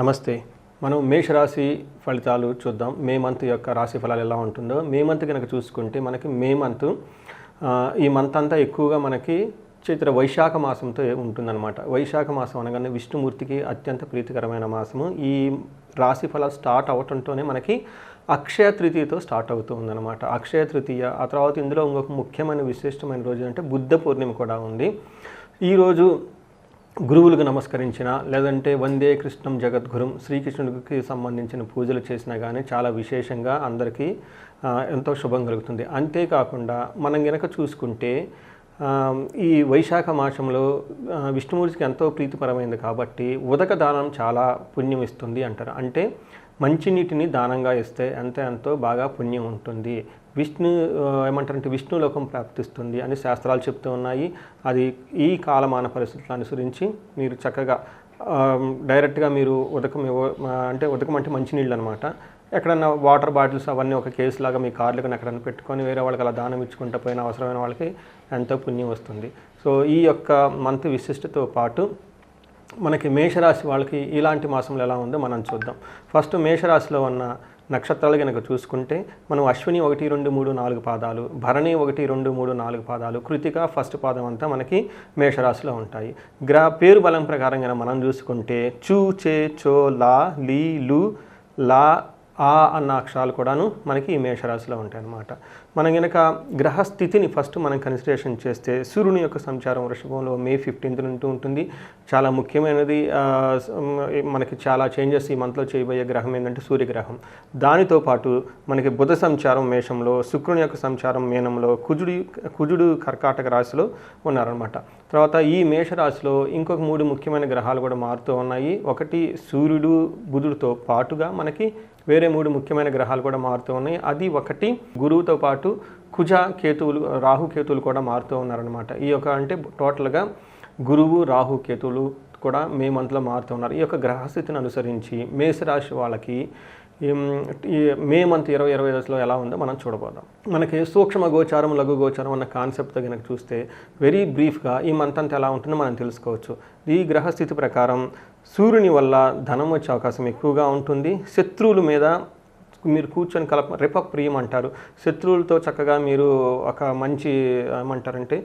నమస్తే. మనం మేషరాశి ఫలితాలు చూద్దాం. మే మంత్ యొక్క రాశి ఫలాలు ఎలా ఉంటుందో. మే మంత్ కనుక చూసుకుంటే మనకి మే మంత్ ఈ మంత్ అంతా ఎక్కువగా మనకి చైత్ర వైశాఖ మాసంతో ఉంటుందన్నమాట. వైశాఖ మాసం అనగానే విష్ణుమూర్తికి అత్యంత ప్రీతికరమైన మాసము. ఈ రాశి ఫలాలు స్టార్ట్ అవటంతోనే మనకి అక్షయ తృతీయతో స్టార్ట్ అవుతూ ఉందన్నమాట. అక్షయ తృతీయ, ఆ తర్వాత ఇందులో ఇంకొక ముఖ్యమైన విశిష్టమైన రోజు అంటే బుద్ధ పూర్ణిమ కూడా ఉంది. ఈరోజు గురువులకు నమస్కరించిన, లేదంటే వందే కృష్ణం జగద్గురుం శ్రీకృష్ణుడికి సంబంధించిన పూజలు చేసినా కానీ చాలా విశేషంగా అందరికీ ఎంతో శుభం కలుగుతుంది. అంతేకాకుండా మనం గనక చూసుకుంటే ఈ వైశాఖ మాసంలో విష్ణుమూర్తికి ఎంతో ప్రీతిపరమైంది కాబట్టి ఉదక దానం చాలా పుణ్యం ఇస్తుంది అంటారు. అంటే మంచినీటిని దానంగా ఇస్తే ఎంతో బాగా పుణ్యం ఉంటుంది. ఏమంటారంటే విష్ణులోకం ప్రాప్తిస్తుంది అని శాస్త్రాలు చెప్తూ ఉన్నాయి. అది ఈ కాలమాన పరిస్థితులను అనుసరించి మీరు చక్కగా డైరెక్ట్గా మీరు ఉదకం అంటే మంచినీళ్ళు అనమాట. ఎక్కడన్నా వాటర్ బాటిల్స్ అవన్నీ ఒక కేసు లాగా మీ కార్లకు ఎక్కడన్నా పెట్టుకొని వేరే వాళ్ళకి అలా దానం ఇచ్చుకుంటూ పోయిన అవసరమైన వాళ్ళకి ఎంతో పుణ్యం వస్తుంది. సో ఈ యొక్క మంత్ విశిష్టతో పాటు మనకి మేషరాశి వాళ్ళకి ఇలాంటి మాసంలో ఎలా ఉందో మనం చూద్దాం. ఫస్ట్ మేషరాశిలో ఉన్న నక్షత్రాలు కనుక చూసుకుంటే మనం అశ్విని 1, 2, 3, 4 పాదాలు, భరణి 1, 2, 3, 4 పాదాలు, కృతిక ఫస్ట్ పాదం అంతా మనకి మేషరాశిలో ఉంటాయి. పేరు బలం ప్రకారంగా మనం చూసుకుంటే చూ, చే, చో, లా, లీ, లు, లా, ఆ అన్న అక్షరాలు కూడాను మనకి ఈ మేషరాశిలో ఉంటాయి అన్నమాట. మనం కనుక గ్రహస్థితిని ఫస్ట్ మనం కన్సిడరేషన్ చేస్తే సూర్యుని యొక్క సంచారం వృషభంలో మే 15 నుండి ఉంటుంది. చాలా ముఖ్యమైనది. మనకి చాలా చేంజెస్ ఈ మంత్లో చేయబోయే గ్రహం ఏంటంటే సూర్యగ్రహం. దానితో పాటు మనకి బుధ సంచారం మేషంలో, శుక్రుని యొక్క సంచారం మీనంలో, కుజుడు కర్కాటక రాశిలో ఉన్నారనమాట. తర్వాత ఈ మేషరాశిలో ఇంకొక 3 ముఖ్యమైన గ్రహాలు కూడా మారుతూ ఉన్నాయి. ఒకటి సూర్యుడు బుధుడితో పాటుగా మనకి వేరే 3 ముఖ్యమైన గ్రహాలు కూడా మారుతూ ఉన్నాయి. అది ఒకటి గురువుతో పాటు కుజ, కేతువులు, రాహు, కేతువులు కూడా మారుతూ ఉన్నారనమాట. ఈ యొక్క అంటే టోటల్గా గురువు, రాహు, కేతువులు కూడా మే మంత్లో మారుతూ ఉన్నారు. ఈ యొక్క గ్రహస్థితిని అనుసరించి మేషరాశి వాళ్ళకి ఈ మే మంత్ 20-25 దశలో ఎలా ఉందో మనం చూడబోదాం. మనకి సూక్ష్మ గోచారం, లఘు గోచారం అన్న కాన్సెప్ట్తో కనుక చూస్తే వెరీ బ్రీఫ్గా ఈ మంత్ అంతా ఎలా ఉంటుందో మనం తెలుసుకోవచ్చు. ఈ గ్రహస్థితి ప్రకారం సూర్యుని వల్ల ధనం వచ్చే అవకాశం ఎక్కువగా ఉంటుంది. శత్రువుల మీద మీరు కూర్చొని రిపప్రియం అంటారు. శత్రువులతో చక్కగా మీరు ఒక మంచి ఏమంటారంటే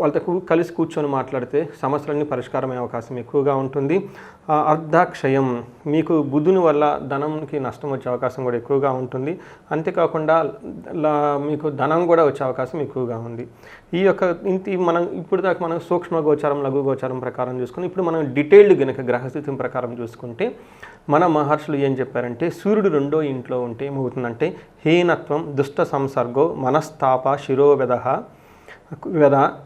వాళ్ళతో కలిసి కూర్చొని మాట్లాడితే సమస్యలన్నీ పరిష్కారమయ్యే అవకాశం ఎక్కువగా ఉంటుంది. అర్ధక్షయం, మీకు బుధుని వల్ల ధనంకి నష్టం వచ్చే అవకాశం కూడా ఎక్కువగా ఉంటుంది. అంతేకాకుండా మీకు ధనం కూడా వచ్చే అవకాశం ఎక్కువగా ఉంది. ఈ యొక్క మనం ఇప్పుడు దాకా మనం సూక్ష్మ గోచారం, లఘు గోచారం ప్రకారం చూసుకుని ఇప్పుడు మనం డీటెయిల్డ్ గనక గ్రహస్థితి ప్రకారం చూసుకుంటే మన మహర్షులు ఏం చెప్పారంటే సూర్యుడు 2వ ఇంట్లో ఉంటే ఏమవుతుందంటే హీనత్వం, దుష్ట సంసర్గో, మనస్తాప, శిరోవేద,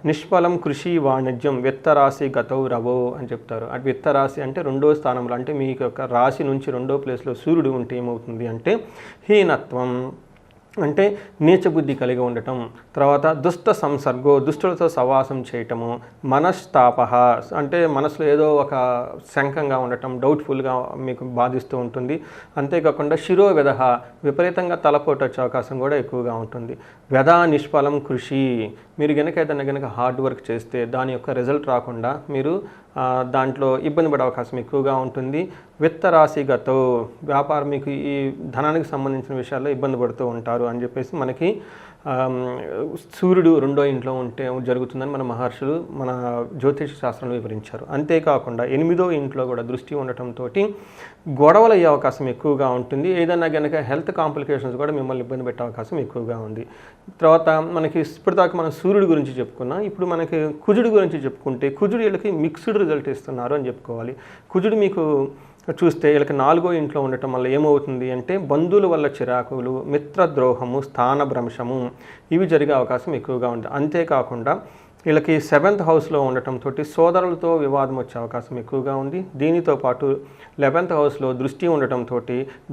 నిష్ఫలం కృషి వాణిజ్యం, విత్తరాశి గతౌ రవో అని చెప్తారు. అది విత్తరాశి అంటే 2వ స్థానంలో, అంటే మీ యొక్క రాశి నుంచి 2వ ప్లేస్లో సూర్యుడు ఉంటే ఏమవుతుంది అంటే హీనత్వం అంటే నీచబుద్ధి కలిగి ఉండటం, తర్వాత దుష్ట సంసర్గో, దుష్టులతో సవాసం చేయటము, మనస్తాప అంటే మనసులో ఏదో ఒక శంకంగా ఉండటం, డౌట్ఫుల్గా మీకు బాధిస్తూ ఉంటుంది. అంతేకాకుండా శిరోవేద, విపరీతంగా తలపోటు వచ్చే అవకాశం కూడా ఎక్కువగా ఉంటుంది. వ్యధా నిష్ఫలం కృషి, మీరు గనక హార్డ్ వర్క్ చేస్తే దాని యొక్క రిజల్ట్ రాకుండా మీరు దాంట్లో ఇబ్బంది పడే అవకాశం ఎక్కువగా ఉంటుంది. విత్తరాశిగతో, వ్యాపారం మీకు ఈ ధనానికి సంబంధించిన విషయాల్లో ఇబ్బంది పడుతూ ఉంటారు అని చెప్పేసి మనకి సూర్యుడు 2వ ఇంట్లో ఉంటే జరుగుతుందని మన మహర్షులు మన జ్యోతిష శాస్త్రంలో వివరించారు. అంతేకాకుండా 8వ ఇంట్లో కూడా దృష్టి ఉండటంతో గొడవలు అయ్యే అవకాశం ఎక్కువగా ఉంటుంది. ఏదైనా కనుక హెల్త్ కాంప్లికేషన్స్ కూడా మిమ్మల్ని ఇబ్బంది పెట్టే అవకాశం ఎక్కువగా ఉంది. తర్వాత మనకి ఇప్పటిదాకా మనం సూర్యుడి గురించి చెప్పుకున్నాం. ఇప్పుడు మనకి కుజుడి గురించి చెప్పుకుంటే కుజుడు వీళ్ళకి మిక్స్డ్ రిజల్ట్ ఇస్తున్నారు అని చెప్పుకోవాలి. కుజుడు మీకు చూస్తే వీళ్ళకి 4వ ఇంట్లో ఉండటం వల్ల ఏమవుతుంది అంటే బంధువుల వల్ల చిరాకులు, మిత్రద్రోహము, స్థానభ్రంశము ఇవి జరిగే అవకాశం ఎక్కువగా ఉంటుంది. అంతేకాకుండా వీళ్ళకి 7th హౌస్లో ఉండటంతో సోదరులతో వివాదం వచ్చే అవకాశం ఎక్కువగా ఉంది. దీనితో పాటు 11th హౌస్లో దృష్టి ఉండటంతో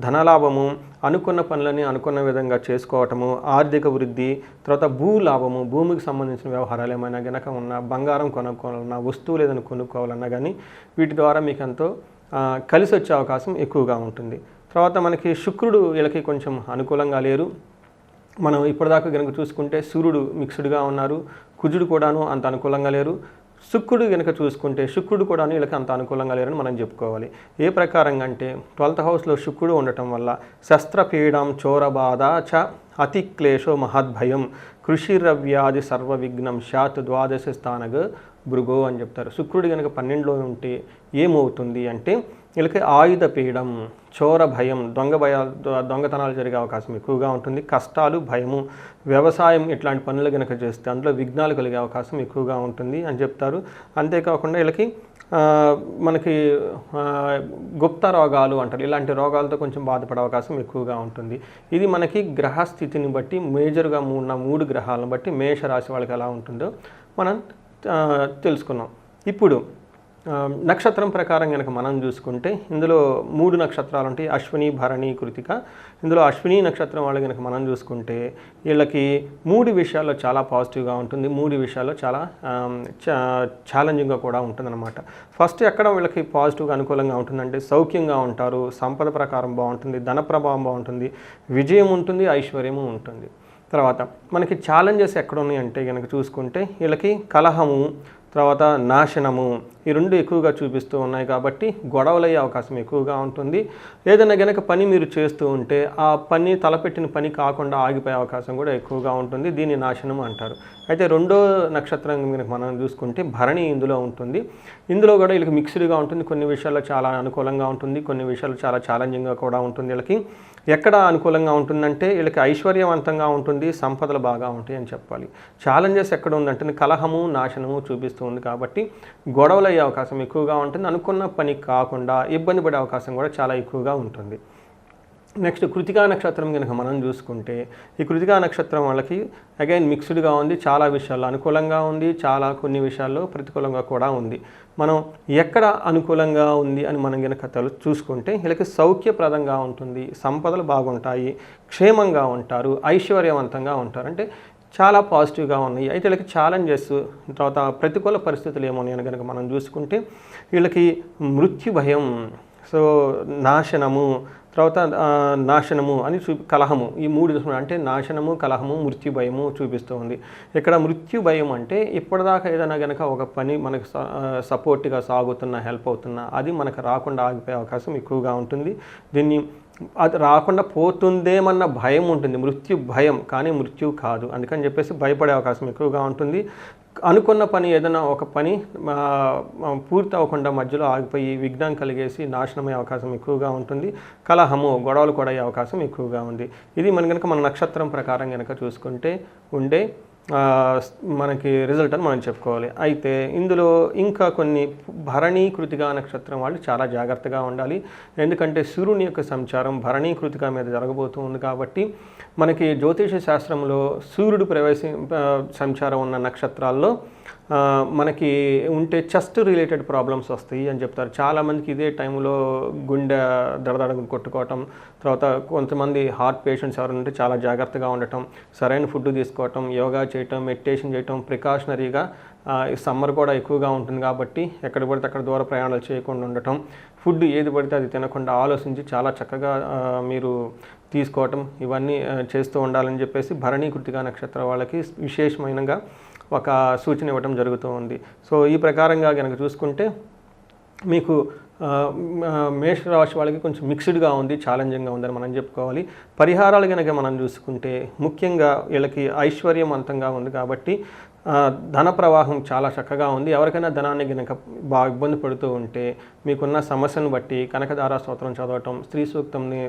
ధనలాభము, అనుకున్న పనులని అనుకున్న విధంగా చేసుకోవటము, ఆర్థిక వృద్ధి, తర్వాత భూలాభము, భూమికి సంబంధించిన వ్యవహారాలు ఏమైనా గనక ఉన్నా, బంగారం కొనుక్కోవాలన్నా, వస్తువులు ఏదైనా కొనుక్కోవాలన్నా కానీ వీటి ద్వారా మీకు ఎంతో కలిసి వచ్చే అవకాశం ఎక్కువగా ఉంటుంది. తర్వాత మనకి శుక్రుడు వీళ్ళకి కొంచెం అనుకూలంగా లేరు. మనం ఇప్పటిదాకా కనుక చూసుకుంటే సూర్యుడు మిక్స్డ్గా ఉన్నారు, కుజుడు కూడాను అంత అనుకూలంగా లేరు. శుక్రుడు కనుక చూసుకుంటే శుక్రుడు కూడా వీళ్ళకి అంత అనుకూలంగా లేరని మనం చెప్పుకోవాలి. ఏ ప్రకారంగా అంటే 12th హౌస్లో శుక్రుడు ఉండటం వల్ల శస్త్రపీడం చోరబాధ చ అతిక్లేశో మహద్భయం కృషిరవ్యాధి సర్వవిఘ్నం శాత్ ద్వాదశ స్థానగ భృగో అని చెప్తారు. శుక్రుడు కనుక 12లో ఉంటే ఏమవుతుంది అంటే వీళ్ళకి ఆయుధ పీడం, చోర భయం, దొంగతనాలు జరిగే అవకాశం ఎక్కువగా ఉంటుంది. కష్టాలు, భయము, వ్యవసాయం ఇట్లాంటి పనులు కనుక చేస్తే అందులో విఘ్నాలు కలిగే అవకాశం ఎక్కువగా ఉంటుంది అని చెప్తారు. అంతేకాకుండా వీళ్ళకి మనకి గుప్త రోగాలు అంటారు, ఇలాంటి రోగాలతో కొంచెం బాధపడే అవకాశం ఎక్కువగా ఉంటుంది. ఇది మనకి గ్రహస్థితిని బట్టి మేజర్గా ఉన్న 3 గ్రహాలను బట్టి మేషరాశి వాళ్ళకి ఎలా ఉంటుందో మనం తెలుసుకున్నాం. ఇప్పుడు నక్షత్రం ప్రకారం కనుక మనం చూసుకుంటే ఇందులో 3 నక్షత్రాలు ఉంటాయి, అశ్విని, భరణి, కృతిక. ఇందులో అశ్విని నక్షత్రం వాళ్ళు కనుక మనం చూసుకుంటే వీళ్ళకి 3 విషయాల్లో చాలా పాజిటివ్గా ఉంటుంది, 3 విషయాల్లో చాలా ఛాలెంజింగ్గా కూడా ఉంటుందన్నమాట. ఫస్ట్ ఎక్కడ వీళ్ళకి పాజిటివ్గా అనుకూలంగా ఉంటుందంటే సౌఖ్యంగా ఉంటారు, సంపద ప్రకారం బాగుంటుంది, ధన ప్రభావం బాగుంటుంది, విజయం ఉంటుంది, ఐశ్వర్యము ఉంటుంది. తర్వాత మనకి ఛాలెంజెస్ ఎక్కడ ఉన్నాయంటే కనుక చూసుకుంటే వీళ్ళకి కలహము, తర్వాత నాశనము, ఈ 2 ఎక్కువగా చూపిస్తూ ఉన్నాయి కాబట్టి గొడవలయ్యే అవకాశం ఎక్కువగా ఉంటుంది. ఏదైనా కనుక పని మీరు చేస్తూ ఉంటే ఆ పని తలపెట్టిన పని కాకుండా ఆగిపోయే అవకాశం కూడా ఎక్కువగా ఉంటుంది, దీన్ని నాశనం అంటారు. అయితే 2వ నక్షత్రం కనుక మనం చూసుకుంటే భరణి ఇందులో ఉంటుంది. ఇందులో కూడా వీళ్ళకి మిక్స్డ్గా ఉంటుంది, కొన్ని విషయాల్లో చాలా అనుకూలంగా ఉంటుంది, కొన్ని విషయాలు చాలా ఛాలెంజింగ్గా కూడా ఉంటుంది. వీళ్ళకి ఎక్కడ అనుకూలంగా ఉంటుందంటే వీళ్ళకి ఐశ్వర్యవంతంగా ఉంటుంది, సంపదలు బాగా ఉంటాయి అని చెప్పాలి. ఛాలెంజెస్ ఎక్కడ ఉందంటే కలహము, నాశనము చూపిస్తూ ఉంది కాబట్టి గొడవలు అయ్యే అవకాశం ఎక్కువగా ఉంటుంది, అనుకున్న పని కాకుండా ఇబ్బంది పడే అవకాశం కూడా చాలా ఎక్కువగా ఉంటుంది. నెక్స్ట్ కృతికా నక్షత్రం కనుక మనం చూసుకుంటే ఈ కృతికా నక్షత్రం వాళ్ళకి అగైన్ మిక్స్డ్గా ఉంది, చాలా విషయాల్లో అనుకూలంగా ఉంది, చాలా కొన్ని విషయాల్లో ప్రతికూలంగా కూడా ఉంది. మనం ఎక్కడ అనుకూలంగా ఉంది అని మనం కనుక చూసుకుంటే వీళ్ళకి సౌఖ్యప్రదంగా ఉంటుంది, సంపదలు బాగుంటాయి, క్షేమంగా ఉంటారు, ఐశ్వర్యవంతంగా ఉంటారు, అంటే చాలా పాజిటివ్గా ఉన్నాయి. అయితే వీళ్ళకి ఛాలెంజెస్, తర్వాత ప్రతికూల పరిస్థితులు ఏమన్నాయని కనుక మనం చూసుకుంటే వీళ్ళకి మృత్యు భయం, సో నాశనము, తర్వాత నాశనము అని కలహము, ఈ 3 అంటే నాశనము, కలహము, మృత్యు భయము చూపిస్తూ ఉంది. ఇక్కడ మృత్యు భయం అంటే ఇప్పటిదాకా ఏదైనా కనుక ఒక పని మనకు సపోర్ట్గా సాగుతున్నా, హెల్ప్ అవుతున్నా అది మనకు రాకుండా ఆగిపోయే అవకాశం ఎక్కువగా ఉంటుంది. దీన్ని అది రాకుండా పోతుందేమన్న భయం ఉంటుంది, మృత్యు భయం, కానీ మృత్యువు కాదు. అందుకని చెప్పేసి భయపడే అవకాశం ఎక్కువగా ఉంటుంది. అనుకున్న పని ఏదైనా ఒక పని పూర్తి అవ్వకుండా మధ్యలో ఆగిపోయి విఘ్నం కలిగేసి నాశనమయ్యే అవకాశం ఎక్కువగా ఉంటుంది. కలహము, గొడవలు కూడా అయ్యే అవకాశం ఎక్కువగా ఉంది. ఇది మన నక్షత్రం ప్రకారం కనుక చూసుకుంటే ఉండే మనకి రిజల్ట్ అని మనం చెప్పుకోవాలి. అయితే ఇందులో ఇంకా కొన్ని భరణీ కృతికా నక్షత్రం వాళ్ళు చాలా జాగ్రత్తగా ఉండాలి. ఎందుకంటే సూర్యుని యొక్క సంచారం భరణీ కృతికా మీద జరగబోతూ ఉంది కాబట్టి మనకి జ్యోతిష శాస్త్రంలో సూర్యుడు సంచారం ఉన్న నక్షత్రాల్లో మనకి ఉంటే చెస్ట్ రిలేటెడ్ ప్రాబ్లమ్స్ వస్తాయి అని చెప్తారు. చాలామందికి ఇదే టైంలో గుండె దడదడ కొట్టుకోవటం, తర్వాత కొంతమంది హార్ట్ పేషెంట్స్ ఎవరైనా ఉంటే చాలా జాగ్రత్తగా ఉండటం, సరైన ఫుడ్ తీసుకోవటం, యోగా చేయటం, మెడిటేషన్ చేయటం, ప్రికాషనరీగా సమ్మర్ కూడా ఎక్కువగా ఉంటుంది కాబట్టి ఎక్కడ పడితే అక్కడ దూర ప్రయాణాలు చేయకుండా ఉండటం, ఫుడ్ ఏది పడితే అది తినకుండా ఆలోచించి చాలా చక్కగా మీరు తీసుకోవటం, ఇవన్నీ చేస్తూ ఉండాలని చెప్పేసి భరణీ కృతికా నక్షత్ర వాళ్ళకి విశేషమైనగా ఒక సూచన ఇవ్వటం జరుగుతూ ఉంది. సో ఈ ప్రకారంగా కనుక చూసుకుంటే మీకు మేషరాశి వాళ్ళకి కొంచెం మిక్స్డ్గా ఉంది, ఛాలెంజింగ్గా ఉందని మనం చెప్పుకోవాలి. పరిహారాలు కనుక మనం చూసుకుంటే ముఖ్యంగా వీళ్ళకి ఐశ్వర్యవంతంగా ఉంది కాబట్టి ధన ప్రవాహం చాలా చక్కగా ఉంది. ఎవరికైనా ధనాన్ని కనుక బాగా ఇబ్బంది పడుతూ ఉంటే మీకున్న సమస్యను బట్టి కనకదార స్తోత్రం చదవటం, స్త్రీ సూక్తంని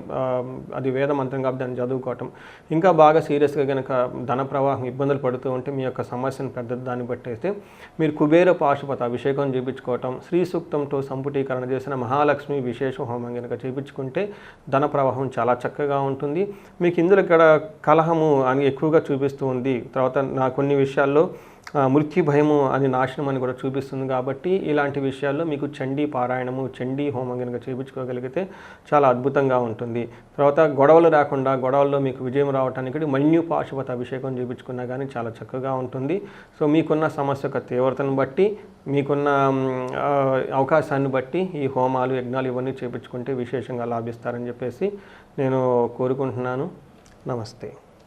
అది వేద మంత్రం కాబట్టి దాన్ని చదువుకోవటం, ఇంకా బాగా సీరియస్గా కనుక ధన ప్రవాహం ఇబ్బందులు పడుతూ ఉంటే మీ యొక్క సమస్యను పెద్ద దాన్ని బట్టి అయితే మీరు కుబేర పాశుపత అభిషేకం చేయించుకోవటం, స్త్రీ సూక్తంతో సంపుటీకరణ చేసిన మహాలక్ష్మి విశేష హోమం కనుక చేయించుకుంటే ధన ప్రవాహం చాలా చక్కగా ఉంటుంది. మీకు ఇందులో ఇక్కడ కలహము అని ఎక్కువగా చూపిస్తూ ఉంది, తర్వాత కొన్ని విషయాల్లో మృత్యు భయము అని నాశనం అని కూడా చూపిస్తుంది కాబట్టి ఇలాంటి విషయాల్లో మీకు చండీ పారాయణము, చండీ హోమం కనుక చేయించుకోగలిగితే చాలా అద్భుతంగా ఉంటుంది. తర్వాత గొడవలు రాకుండా గొడవల్లో మీకు విజయం రావడానికి మన్యు పాశుపత అభిషేకం చేయించుకున్నా కానీ చాలా చక్కగా ఉంటుంది. సో మీకున్న సమస్య యొక్క తీవ్రతను బట్టి, మీకున్న అవకాశాన్ని బట్టి ఈ హోమాలు, యజ్ఞాలు ఇవన్నీ చేయించుకుంటే విశేషంగా లాభిస్తారని చెప్పేసి నేను కోరుకుంటున్నాను. నమస్తే.